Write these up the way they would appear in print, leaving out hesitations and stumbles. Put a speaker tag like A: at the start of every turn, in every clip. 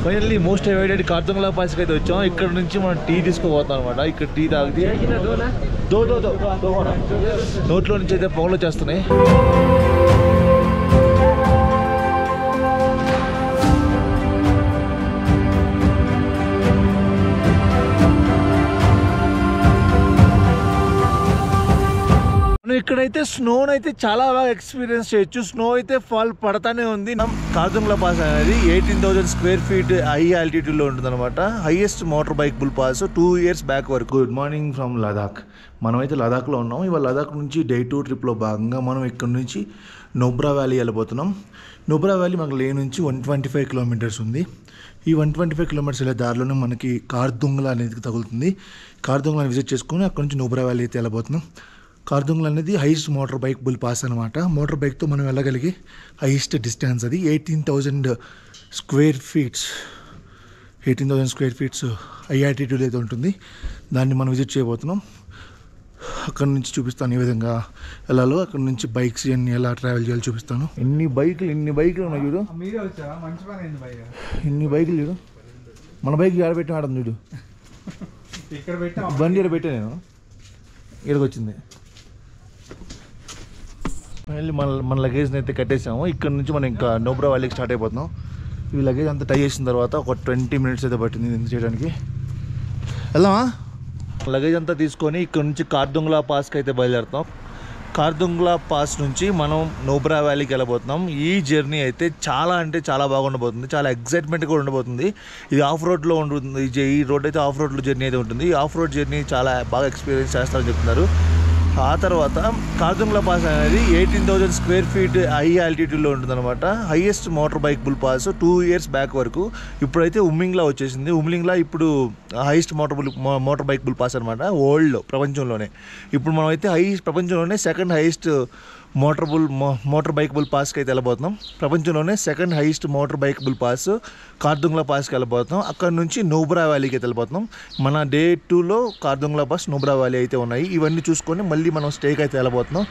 A: Finally most awaited కార్తుంగ్లా పాస్కి అయితే వచ్చాం. ఇక్కడ నుంచి మనం టీ తీసుకోబోతాం అనమాట. ఇక్కడ టీ తాగితే నోట్లో నుంచి అయితే పొగలు వచ్చేస్తున్నాయి. ఇక్కడైతే స్నోనైతే చాలా బాగా ఎక్స్పీరియన్స్ చేయొచ్చు. స్నో అయితే ఫాల్ పడతానే ఉంది. కార్తుంగ్లా పాస్ అనేది 18,000 స్క్వేర్ ఫీట్ హై ఆల్టిట్యూడ్లో ఉంటుంది అనమాట. Highest motor bike bull pass 2 years back వరకు. Good morning from Ladakh. మనమైతే లదాఖ్లో ఉన్నాం. ఇవాళ లదాఖ్ నుంచి డే 2 ట్రిప్లో భాగంగా మనం ఇక్కడ నుంచి నోబ్రా వ్యాలీ వెళ్ళిపోతున్నాం. నోబ్రా వ్యాలీ మనకు లే నుంచి 125 kilometers ఉంది. ఈ 125 kilometers వెళ్ళే దారిలోనే మనకి కార్తుంగ్లా అనేది తగులుతుంది. కార్తుంగ్లాని విజిట్ చేసుకుని అక్కడ నుంచి నోబ్రా వ్యాలీ అయితే వెళ్ళిపోతున్నాం. కార్తుంగ్లా అనేది highest motor bike bull pass అనమాట. మోటార్ బైక్తో మనం వెళ్ళగలిగే హైయెస్ట్ డిస్టెన్స్ అది. 18,000 స్క్వేర్ ఫీట్స్ హై ఆల్టిట్యూడ్ అయితే ఉంటుంది. దాన్ని మనం విజిట్ చేయబోతున్నాం. అక్కడ నుంచి చూపిస్తాను ఏ విధంగా వెళ్ళాలో. అక్కడ నుంచి బైక్స్ అన్ని ఎలా ట్రావెల్ చేయాలో చూపిస్తాను. ఇన్ని బైకులు ఉన్నాయి చూడు. ఇన్ని బైకులు చూడు. మన బైక్ ఆడ పెట్టి ఆడదు చూడు. బండి ఇక్కడ పెట్టా నేను. ఇక్కడికి వచ్చింది. మళ్ళీ మన లగేజ్ని అయితే కట్టేసాము. ఇక్కడ నుంచి మనం ఇంకా నోబ్రా వ్యాలీకి స్టార్ట్ అయిపోతున్నాం. ఈ లగేజ్ అంతా టై చేసిన తర్వాత ఒక 20 minutes అయితే పట్టింది ఇది చేయడానికి. వెళ్దామా? లగేజ్ అంతా తీసుకొని ఇక్కడ నుంచి కార్తుంగ్లా పాస్కి అయితే బయలుదేరుతాం. కార్తుంగ్లా పాస్ నుంచి మనం నోబ్రా వ్యాలీకి వెళ్ళబోతున్నాం. ఈ జర్నీ అయితే చాలా అంటే చాలా బాగా ఉండబోతుంది. చాలా ఎక్సైట్మెంట్గా ఉండబోతుంది. ఇది ఆఫ్ రోడ్లో ఉంటుంది. ఈ రోడ్ అయితే ఆఫ్ రోడ్లో జర్నీ అయితే ఉంటుంది. ఈ ఆఫ్ రోడ్ జర్నీ చాలా బాగా ఎక్స్పీరియన్స్ చేస్తారని చెప్తున్నారు. ఆ తర్వాత కార్తుంగ్లా పాస్ అనేది 18,000 స్క్వేర్ ఫీట్ హై ఆల్టిట్యూడ్లో ఉంటుంది అనమాట. Highest motor bike bull pass 2 years back వరకు. ఇప్పుడైతే ఉమ్లింగ్లా వచ్చేసింది. ఉమ్లింగ్లా ఇప్పుడు highest motor bike bull pass అనమాట. వరల్డ్లో, ప్రపంచంలోనే. ఇప్పుడు మనం అయితే ప్రపంచంలోనే second highest motor bike bull పాస్కి అయితే వెళ్ళబోతున్నాం. ప్రపంచంలోనే second highest motor bike bull pass Khardungla పాస్కి వెళ్ళబోతున్నాం. అక్కడ నుంచి నోబ్రా వ్యాలీకి అయితే వెళ్ళిపోతున్నాం. మన డే 2లో కార్తుంగ్లా పాస్, నోబ్రా వ్యాలీ అయితే ఉన్నాయి. ఇవన్నీ చూసుకొని మళ్ళీ మనం స్టేకి అయితే వెళ్ళబోతున్నాం.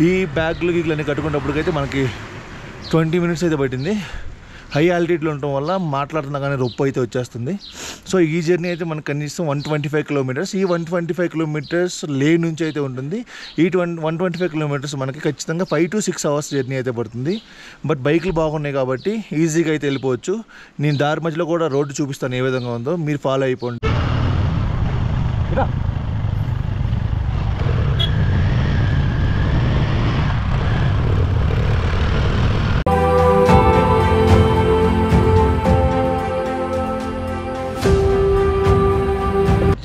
A: ఈ బ్యాగ్లు గీగ్లన్నీ కట్టుకునేటప్పటికైతే మనకి 20 minutes అయితే పట్టింది. హై ఆల్టిట్యూడ్లో ఉండటం వల్ల మాట్లాడుతున్నా కానీ రొప్పు అయితే వచ్చేస్తుంది. సో ఈ జర్నీ అయితే మనకు కనీసం 125 kilometers. ఈ 125 kilometers లే నుంచి అయితే ఉంటుంది. ఈ 125 kilometers మనకి ఖచ్చితంగా 5 to 6 hours జర్నీ అయితే పడుతుంది. బట్ బైక్లు బాగున్నాయి కాబట్టి ఈజీగా అయితే వెళ్ళిపోవచ్చు. నేను దారి మధ్యలో కూడా రోడ్డు చూపిస్తాను ఏ విధంగా ఉందో, మీరు ఫాలో అయిపోండి.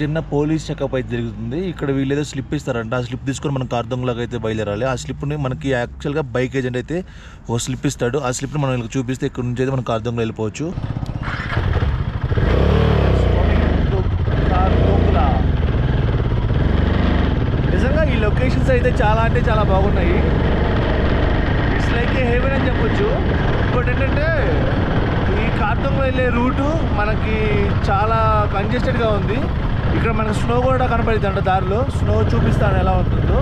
A: చిన్న పోలీస్ చెకప్ అయితే జరుగుతుంది. ఇక్కడ వీళ్ళు ఏదో స్లిప్ ఇస్తారంట. ఆ స్లిప్ తీసుకొని మనం కార్తుంగ్లాకి అయితే బయలుదేరాలి. ఆ స్లిప్ని మనకి యాక్చువల్గా బైక్ ఏజెంట్ అయితే ఒక స్లిప్ ఇస్తాడు. ఆ స్లిప్ని మనం వీళ్ళకి చూపిస్తే ఇక్కడ నుంచి అయితే మనం కార్తుంగ్లా వెళ్ళిపోవచ్చు. నిజంగా ఈ లొకేషన్స్ అయితే చాలా అంటే చాలా బాగున్నాయి. ఇట్స్ లైక్ ఏ హెవెన్ అని చెప్పొచ్చు. ఇంకోటి ఏంటంటే ఈ కార్తుంగ్లా వెళ్ళే రూటు మనకి చాలా కంజెస్టెడ్గా ఉంది. ఇక్కడ మనకు స్నో కూడా కనపడుతుంది అంట దారిలో. స్నో చూపిస్తాను ఎలా ఉంటుందో.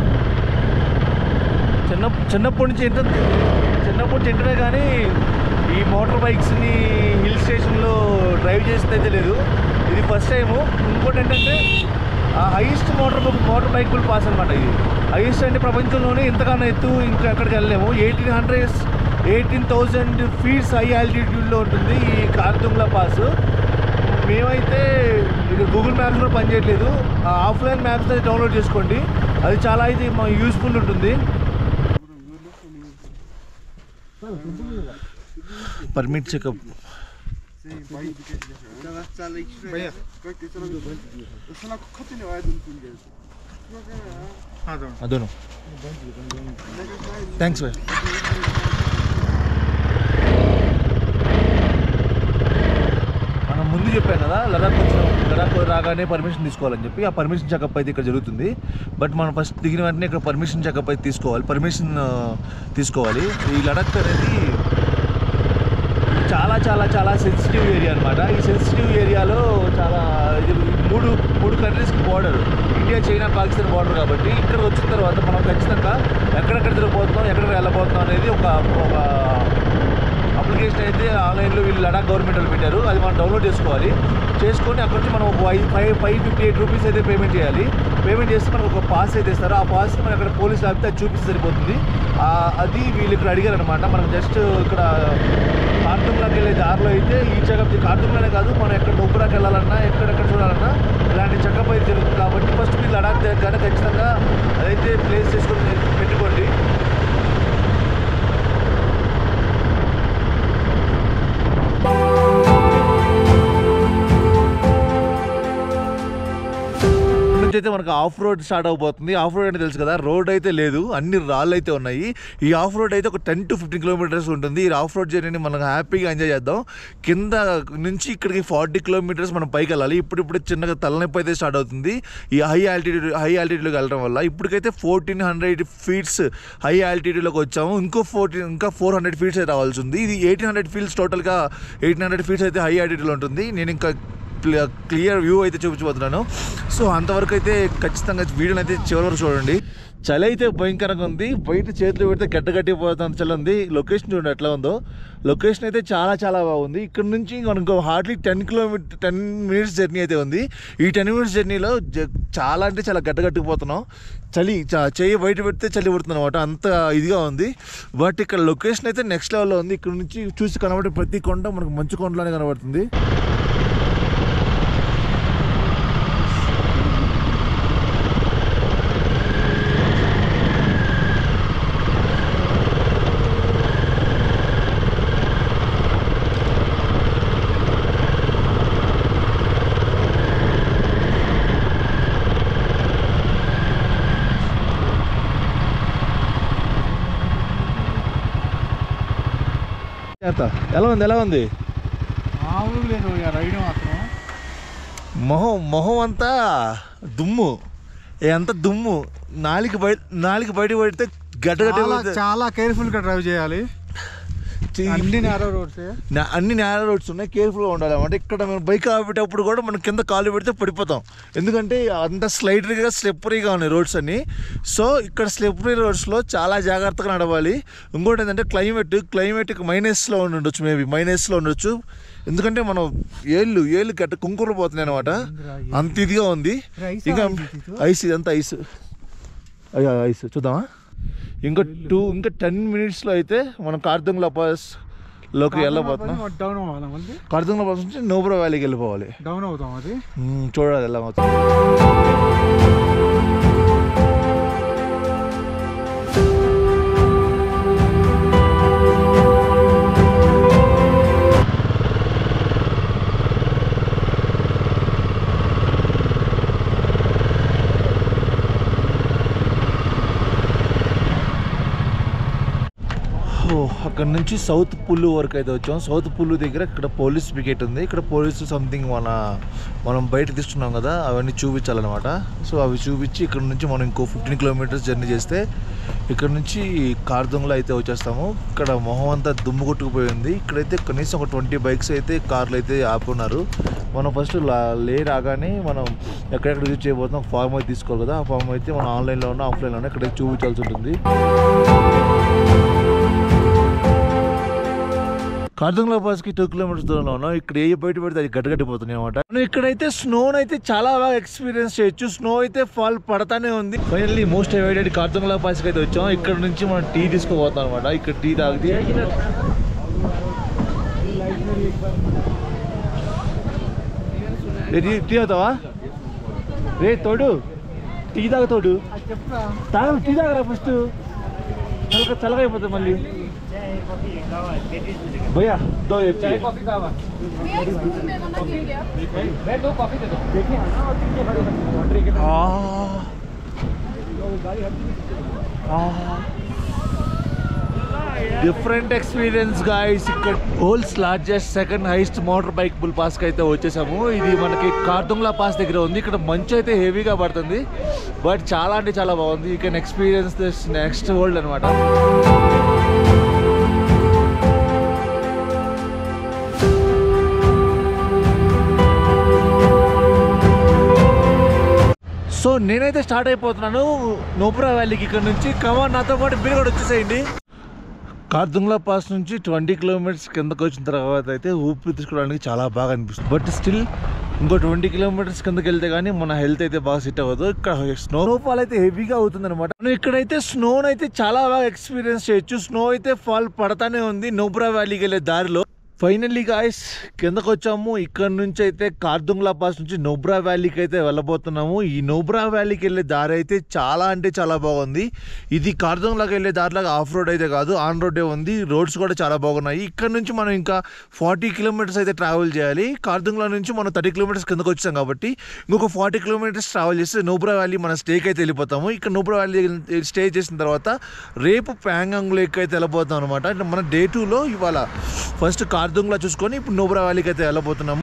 A: చిన్నప్పటి నుంచి ఎంటనే కానీ ఈ మోటార్ బైక్స్ని హిల్ స్టేషన్లో డ్రైవ్ చేసిందైతే లేదు. ఇది ఫస్ట్ టైము. ఇంకోటి ఏంటంటే highest motor bike bull pass అనమాట. ఇది హైయెస్ట్ అంటే ప్రపంచంలోనే ఇంతకన్నా ఎత్తు ఇంకా ఎక్కడికి వెళ్ళలేము. 18,000 feet హై ఆల్టిట్యూడ్లో ఉంటుంది ఈ కార్తుంగ్లా పాస్. మేమైతే ఇది గూగుల్ మ్యాప్స్ కూడా పనిచేయట్లేదు. ఆఫ్లైన్ మ్యాప్స్ అయితే డౌన్లోడ్ చేసుకోండి. అది చాలా అయితే యూస్ఫుల్ ఉంటుంది. పర్మిట్ చెకప్ అదోను. థ్యాంక్స్ బాయ్. మనం ముందు చెప్పాను కదా లడాఖ్ రాగానే పర్మిషన్ తీసుకోవాలని చెప్పి. ఆ పర్మిషన్ చెకప్ అయితే ఇక్కడ జరుగుతుంది. బట్ మనం ఫస్ట్ దిగిన వెంటనే ఇక్కడ పర్మిషన్ చెకప్ అయితే తీసుకోవాలి. ఈ లడాఖ్ అనేది చాలా చాలా చాలా సెన్సిటివ్ ఏరియా అనమాట. ఈ సెన్సిటివ్ ఏరియాలో చాలా మూడు కంట్రీస్కి border, India, China, Pakistan border కాబట్టి ఇక్కడ వచ్చిన తర్వాత మనం ఖచ్చితంగా ఎక్కడెక్కడ తిరగబోతున్నాం, ఎక్కడికి వెళ్ళబోతున్నాం అనేది ఒక అప్లికేషన్ అయితే ఆన్లైన్లో వీళ్ళు లడాక్ గవర్నమెంట్ వాళ్ళు పెట్టారు. అది మనం డౌన్లోడ్ చేసుకోవాలి. చేసుకొని అక్కడ నుంచి మనం 558 రూపీస్ అయితే పేమెంట్ చేయాలి. పేమెంట్ చేస్తే మనకు ఒక పాస్ అయితే ఇస్తారు. ఆ పాస్ మనం అక్కడ పోలీస్ ఆపితే అది చూపిస్తే సరిపోతుంది. అది వీళ్ళు ఇక్కడ అడిగారు అనమాట. మనం జస్ట్ ఇక్కడ కార్తుంగ్లాకి వెళ్ళే దారిలో అయితే ఈ చెకప్ కార్తుంగ్లోనే కాదు, మనం ఎక్కడ నూపురాకి వెళ్ళాలన్నా ఎక్కడెక్కడ చూడాలన్నా ఇలాంటి చెకప్ అయితే జరుగుతుంది. కాబట్టి ఫస్ట్ మీరు లడాక్ దగ్గర ఖచ్చితంగా అదైతే ప్లేస్ చేసుకొని పెట్టుకోండి. అయితే మనకు ఆఫ్ రోడ్ స్టార్ట్ అయిపోతుంది. ఆఫ్ రోడ్ అంటే తెలుసు కదా, రోడ్ అయితే లేదు, అన్ని రాళ్ళు అయితే ఉన్నాయి. ఈ ఆఫ్ రోడ్ అయితే ఒక 10 to 15 కిలోమీటర్స్ ఉంటుంది. ఈ ఆఫ్ రోడ్ జర్నీని మనం హ్యాపీగా ఎంజాయ్ చేద్దాం. కింద నుంచి ఇక్కడికి 40 కిలోమీటర్స్ మనం పైకి వెళ్ళాలి. ఇప్పుడు చిన్నగా తలనొప్పి అయితే స్టార్ట్ అవుతుంది ఈ హై ఆల్టిట్యూడ్లోకి వెళ్ళడం వల్ల. ఇప్పటికైతే 1400 ఫీట్స్ హై ఆల్టిట్యూడ్లోకి వచ్చాము. ఇంకా 400 ఫీట్స్ అయితే రావాల్సి ఉంది. ఇది 1800 ఫీట్స్ టోటల్గా 1800 ఫీట్స్ అయితే హై ఆల్టిట్యూడ్లో ఉంటుంది. నేను ఇంకా క్లియర్ వ్యూ అయితే చూపించబోతున్నాను. సో అంతవరకు అయితే ఖచ్చితంగా వీడియోని అయితే చివరి వరకు చూడండి. చలి అయితే భయంకరంగా ఉంది. బయట చేతులు పెడితే గడ్డగట్టిపోతుంది, చలి ఉంది. లొకేషన్ చూడండి ఎట్లా ఉందో. లొకేషన్ అయితే చాలా చాలా బాగుంది. ఇక్కడ నుంచి మనకు హార్డ్లీ 10 మినిట్స్ జర్నీ అయితే ఉంది. ఈ 10 మినిట్స్ జర్నీలో చాలా అంటే చాలా గడ్డగట్టిపోతున్నాం. చలి చెయ్యి బయట పెడితే చలి పడుతుంది అనమాట, అంత ఇదిగా ఉంది. బట్ ఇక్కడ లొకేషన్ అయితే నెక్స్ట్ లెవెల్లో ఉంది. ఇక్కడ నుంచి చూసి కనబడే ప్రతి కొండ మనకు మంచు కొండలోనే కనబడుతుంది. ఎలా ఉంది మొహం అంతా దుమ్ము, ఎంత దుమ్ము. నాలుగు బయట పడితే గడ్డ
B: చాలా కేర్ఫుల్ గా డ్రైవ్ చేయాలి. అన్ని
A: నేరో రోడ్స్ ఉన్నాయి, కేర్ఫుల్గా ఉండాలి అన్నమాట. ఇక్కడ మనం బైక్ ఆపేటప్పుడు కూడా మనం కింద కాలు పెడితే పడిపోతాం, ఎందుకంటే అంత స్లిప్పరీగా ఉన్నాయి రోడ్స్ అన్నీ. సో ఇక్కడ స్లిప్పరీ రోడ్స్లో చాలా జాగ్రత్తగా నడవాలి. ఇంకోటి ఏంటంటే క్లైమేట్ మైనస్లో ఉండొచ్చు, మేబీ మైనస్లో ఉండొచ్చు, ఎందుకంటే మనం ఏళ్ళు గట్ట కుంకుర్లు పోతున్నాయి అనమాట, అంత ఇదిగా ఉంది. ఇంకా ఐస్, ఇదంతా ఐస్ చూద్దామా. ఇంకా 10 మినిట్స్లో అయితే మనం కార్తుంగ్లా పాస్ లోకి వెళ్ళబోతున్నాం. కార్తుంగ్లా పాస్ నుంచి నోబ్రా వ్యాలీకి వెళ్ళిపోవాలి.
B: డౌన్ అవుతాం, అది
A: చూడాలి ఎలా అవుతుంది. అక్కడ నుంచి సౌత్ పుల్లు వరకు అయితే వచ్చాం. సౌత్ పుల్లు దగ్గర ఇక్కడ పోలీస్ పికెట్ ఉంది. ఇక్కడ పోలీసు సంథింగ్ మనం బయట తీస్తున్నాం కదా, అవన్నీ చూపించాలన్నమాట. సో అవి చూపించి ఇక్కడ నుంచి మనం ఇంకో 15 కిలోమీటర్స్ జర్నీ చేస్తే ఇక్కడ నుంచి కార్తుంగ్లా అయితే వచ్చేస్తాము. ఇక్కడ మొహం అంతా దుమ్ము కొట్టుకుపోయింది. ఇక్కడైతే కనీసం ఒక 20 బైక్స్ అయితే కార్లు అయితే ఆపున్నారు. మనం ఫస్ట్ రాగానే మనం ఎక్కడెక్కడ యూజ్ చేయబోతున్నాం ఫామ్ అయితే తీసుకోవాలి కదా. ఆ ఫామ్ అయితే మనం ఆన్లైన్లో ఉన్నా ఆఫ్లైన్లో ఉన్నా ఇక్కడ చూపించాల్సి ఉంటుంది. కార్తుంగ్లా పాస్కి 2 కిలోమీటర్స్ దూరంలో ఉన్నాం. ఇక్కడ ఏ బయట పెడితే అది గడ్డగట్టిపోతున్నాయి అనమాట. ఇక్కడైతే స్నోని అయితే చాలా బాగా ఎక్స్పీరియన్స్ చేయొచ్చు. స్నో అయితే ఫాల్ పడతానే ఉంది. ఫైనల్లీ మోస్ట్ అవైడెడ్ కార్తుంగ్లా పాస్కి అయితే వచ్చాం. ఇక్కడ నుంచి మనం టీ తీసుకోబోతాం అనమాట. ఇక్కడ టీ తాగితే టీ అవుతావా రే తోడు, టీ తాగుతాడు, టీ తాగరా ఫస్ట్, చల్లగా అయిపోతుంది మళ్ళీ. भैया 2 चाहिए कॉफी का मैं 2 कॉफी दे दो। देखिए డిఫరెంట్ ఎక్స్పీరియన్స్ గాయ్స్. ఇక్కడ world's largest second highest motor bike bull పాస్కి అయితే వచ్చేసాము. ఇది మనకి కార్తుంగ్లా పాస్ దగ్గర ఉంది. ఇక్కడ మంచు అయితే హెవీగా పడుతుంది, బట్ చాలా అంటే చాలా బాగుంది. You can experience this next world అనమాట. సో నేనైతే స్టార్ట్ అయిపోతున్నాను నోబ్రా వ్యాలీకి. ఇక్కడ నుంచి కమాన్ నాతో పాటు మీరు కూడా వచ్చేసేయండి. కార్దుంగ్లా పాస్ నుంచి 20 కిలోమీటర్స్ కిందకు వచ్చిన తర్వాత అయితే ఊపిరి తీసుకోవడానికి చాలా బాగా అనిపిస్తుంది. బట్ స్టిల్ ఇంకో 20 కిలోమీటర్స్ కిందకి వెళ్తే కానీ మన హెల్త్ అయితే బాగా సెట్ అవ్వదు. ఇక్కడ స్నోఫాల్ అయితే హెవీగా అవుతుంది అనమాట. మనం ఇక్కడైతే స్నోని అయితే చాలా బాగా ఎక్స్పీరియన్స్ చేయొచ్చు. స్నో అయితే ఫాల్ పడతానే ఉంది నోబ్రా వ్యాలీకి వెళ్ళే దారిలో. ఫైనల్లీ గాయస్ కిందకు వచ్చాము. ఇక్కడ నుంచి అయితే కార్దుంగ్లా పాస్ నుంచి నోబ్రా వ్యాలీకి అయితే వెళ్ళబోతున్నాము. ఈ నోబ్రా వ్యాలీకి వెళ్ళే దారి అయితే చాలా అంటే చాలా బాగుంది. ఇది కార్దుంగ్లాకి వెళ్ళే దారిలాగా ఆఫ్ రోడ్ అయితే కాదు, ఆన్ రోడ్డే ఉంది. రోడ్స్ కూడా చాలా బాగున్నాయి. ఇక్కడ నుంచి మనం ఇంకా 40 కిలోమీటర్స్ అయితే ట్రావెల్ చేయాలి. కార్దుంగ్లా నుంచి మనం 30 కిలోమీటర్స్ కిందకు వచ్చాం కాబట్టి ఇంకొక 40 కిలోమీటర్స్ ట్రావెల్ చేస్తే నోబ్రా వ్యాలీ మన స్టేకి అయితే వెళ్ళిపోతాము. ఇక్కడ నోబ్రా వ్యాలీ స్టే చేసిన తర్వాత రేపు ప్యాంగాంగ్ లేక్ అయితే వెళ్ళిపోతాం అనమాట. మన డే 2లో ఇవాళ ఫస్ట్ కార్దుంగ్లా చూసుకొని ఇప్పుడు నోబ్రా వ్యాలీకి అయితే వెళ్ళబోతున్నాము.